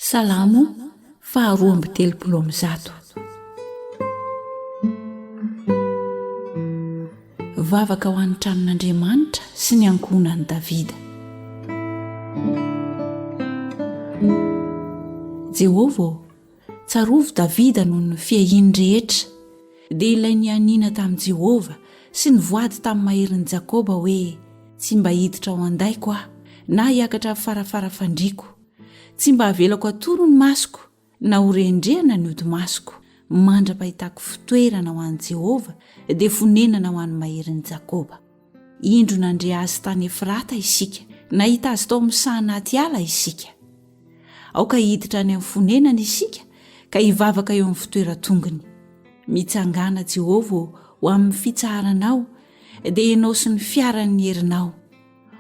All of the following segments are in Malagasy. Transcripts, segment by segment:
Salamo 2:30. Vavaka ho an'ny tranon'Andriamanitra sy ny ankohonan'i Davida. Jehovah, tsarovy Davida noho ny fiahiny rehetra, dia ilay nianina tamin'i Jehovah sy nivoady tamin'ny maherin'i Jakoba hoe tsy mba hiditra ao andaiko aho na hiakatra farafara fandriako, tsy mba havelako atoro ny masoko na horendrehana ny odi-masoko. Mandra-pahitako fitoerana ho an'i Jehovah dia fonenana ho an'ny maherin'i Jakoba. Indro nandrea azy tany Efrata isika, nahita azy tao amin'ny saha anaty ala isika. Aoka hiditra any amin'ny fonenana isika ka hivavaka eo amin'ny fitoeran-tongony. Mitsangana Jehovah ho amin'ny fitsaharanao dia ianao sy ny fiaran'ny herinao.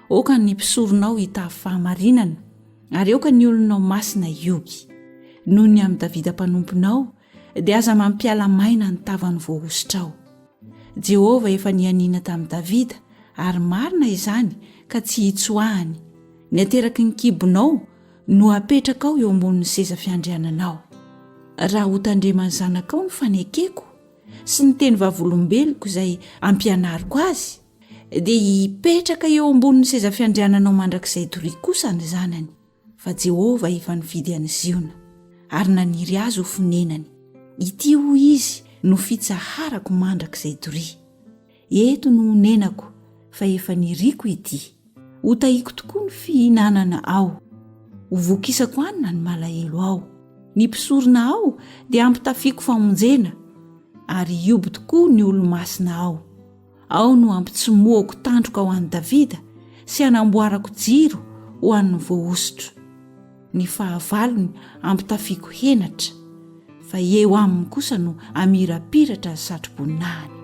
Aoka ny mpisoronao hitavy fahamarinana, ary aoka ny olonao masina iogy. Noho ny amin'ny Davida mpanomponao dia aza mampiala maina ny tavany voahositrao. Jehovah efa nianina tamin'i Davida ary marina izany ka tsy hitsoahany. Ny ateraky ny kibonao no apetraka ao eo ambonin'ny seza fiandriananao. Raha ho tandremany zanakao ny fanekeko sy ny teny vavolombeloko izay ampianariko azy, dia hipetraka eo ambonin'ny seza fiandriananao mandrakizay doria kosa ny zanany. Fa Jehovah efa nividy any Ziona ary naniry azy ho fonenany. Ity hoy izy no fitsaharako mandrakizay doria. Eto no honenako fa efa niriko ity. Ho tahiko tokoa ny fihinanana ao, ho vokisako anina ny malahelo ao. Ny mpisorona ao dia ampitafiako famonjena, ary iobo tokoa ny olo-masina ao. Ao no ampitsomoako tandroka ho an'i Davida sy anamboarako jiro ho an'ny voahositro. Ny fahavalony ampitafiako henatra, fa eo aminy kosa no amirapiratra satroboninahany.